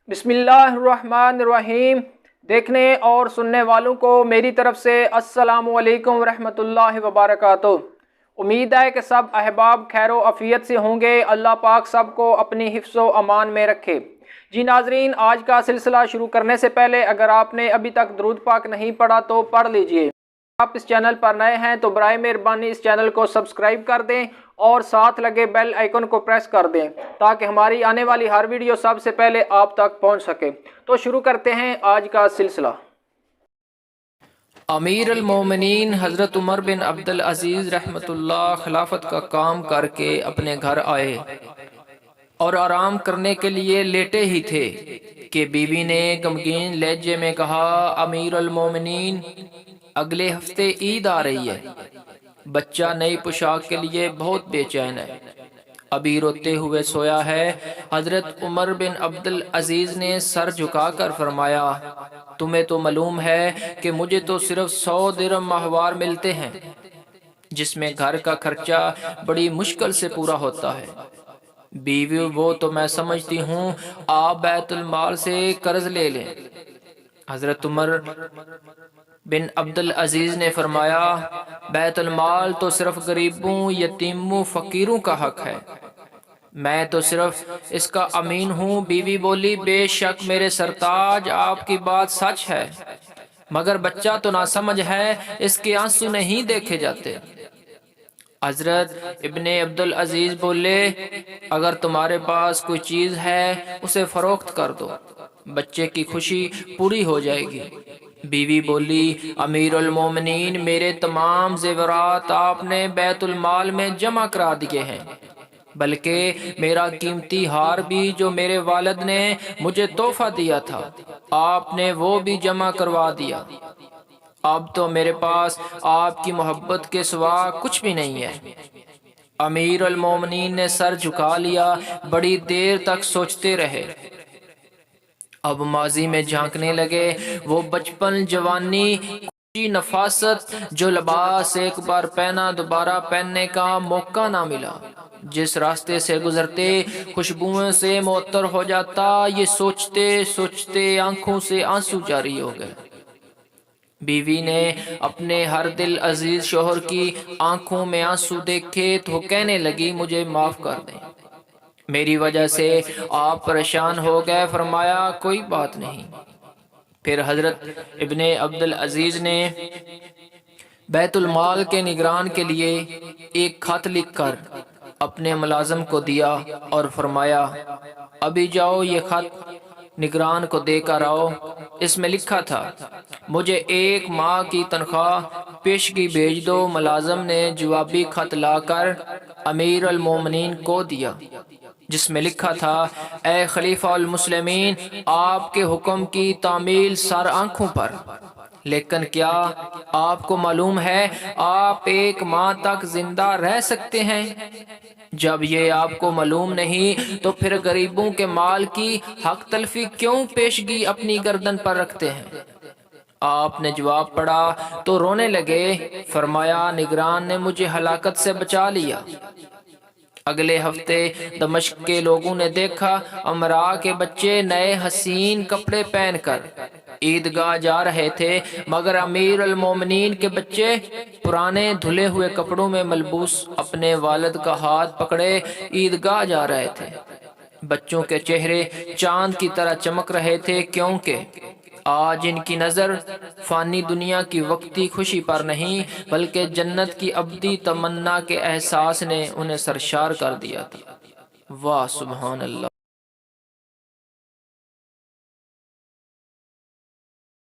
बिस्मिल्लाहिर्रहमानिर्रहीम। देखने और सुनने वालों को मेरी तरफ से अस्सलामु अलैकुम रहमतुल्लाहि व बरकातुहू। उम्मीद है कि सब अहबाब खैर अफ़ियत से होंगे। अल्लाह पाक सबको अपनी हिफ्ज़ व अमान में रखे। जी नाजरीन, आज का सिलसिला शुरू करने से पहले अगर आपने अभी तक दुरूद पाक नहीं पढ़ा तो पढ़ लीजिए। आप इस चैनल पर नए हैं तो बराए मेहरबानी इस चैनल को सब्सक्राइब कर दें और साथ लगे बेल आइकन को प्रेस कर दें ताकि हमारी आने वाली हर वीडियो सबसे पहले आप तक पहुंच सके। तो शुरू करते हैं आज का सिलसिला। अमीर अल मोमिनीन हज़रत उमर बिन अब्दुल अजीज़ रहमतुल्लाह खिलाफत का काम करके अपने घर आए और आराम करने के लिए लेटे ही थे कि बीवी ने गमगीन लहजे में कहा, अमीर अल मोमिनीन, अगले हफ्ते ईद आ रही है। बच्चा नई पोशाक के लिए बहुत बेचैन है, अभी रोते हुए सोया है। हजरत उमर बिन अब्दुल अजीज ने सर झुकाकर फरमाया, तुम्हें तो मालूम है कि मुझे तो सिर्फ 100 दिरहम माहवार मिलते हैं, जिसमें घर का खर्चा बड़ी मुश्किल से पूरा होता है। बीवी, वो तो मैं समझती हूँ, आप बैतुल माल से कर्ज ले लें। हजरत उमर बिन अब्दुल अजीज ने फरमाया, बैतुल माल तो सिर्फ गरीबों, यतीमों, फकीरों का हक है, मैं तो सिर्फ इसका अमीन हूँ। बीवी बोली, बेशक मेरे सरताज, आपकी बात सच है, मगर बच्चा तो नासमझ है, इसके आंसू नहीं देखे जाते। हजरत इब्ने अब्दुल अजीज बोले, अगर तुम्हारे पास कोई चीज है उसे फरोख्त कर दो, बच्चे की खुशी पूरी हो जाएगी। बीवी बोली, अमीर उल मोमिनीन, मेरे तमाम जेवरात आपने बैतुल माल में जमा करा दिए हैं, बल्कि मेरा कीमती हार भी जो मेरे वालिद ने मुझे तोहफा दिया था, आपने वो भी जमा करवा दिया। अब तो मेरे पास आपकी मोहब्बत के सिवा कुछ भी नहीं है। अमीर अल मोमिनीन ने सर झुका लिया, बड़ी देर तक सोचते रहे। अब माजी में झांकने लगे। वो बचपन, जवानी, खुशी, नफासत, जो लिबास एक बार पहना दोबारा पहनने का मौका ना मिला, जिस रास्ते से गुजरते खुशबुओं से मुअत्तर हो जाता, ये सोचते सोचते आंखों से आंसू जारी हो गए। बीवी ने अपने हर दिल अजीज शोहर की आंखों में आंसू देखे तो कहने लगी, मुझे माफ कर दें, मेरी वजह से आप परेशान हो गए। फरमाया, कोई बात नहीं। फिर हजरत इब्ने अब्दुल अजीज ने बैतुल माल के निगरान के लिए एक खत लिखकर अपने मुलाजिम को दिया और फरमाया, अभी जाओ ये खत निगरान को देकर आओ। इसमें लिखा था, मुझे 1 माह की तनख्वाह पेशगी भेज दो। मुलाजिम ने जवाबी खत लाकर अमीर अल मोमिनीन को दिया, जिसमें लिखा था, ए खलीफा अल मुस्लिमीन, आपके हुक्म की तामील सर आंखों पर, लेकिन क्या आपको मालूम है आप 1 माह तक जिंदा रह सकते हैं? जब ये आपको मालूम नहीं तो फिर गरीबों के माल की हक तलफी क्यों पेशगी अपनी गर्दन पर रखते हैं? आपने जवाब पढ़ा तो रोने लगे। फरमाया, निगरान ने मुझे हलाकत से बचा लिया। अगले हफ्ते दमिश्क के लोगों ने देखा, अमरा के बच्चे नए हसीन कपड़े पहनकर ईदगाह जा रहे थे, मगर अमीर अल मोमिनीन के बच्चे पुराने धुले हुए कपड़ों में मलबूस अपने वालिद का हाथ पकड़े ईदगाह जा रहे थे। बच्चों के चेहरे चांद की तरह चमक रहे थे, क्योंकि आज इनकी नज़र फानी दुनिया की वक्ती खुशी पर नहीं बल्कि जन्नत की अब्दी तमन्ना के एहसास ने उन्हें सरशार कर दिया था। वाह सुभान अल्लाह।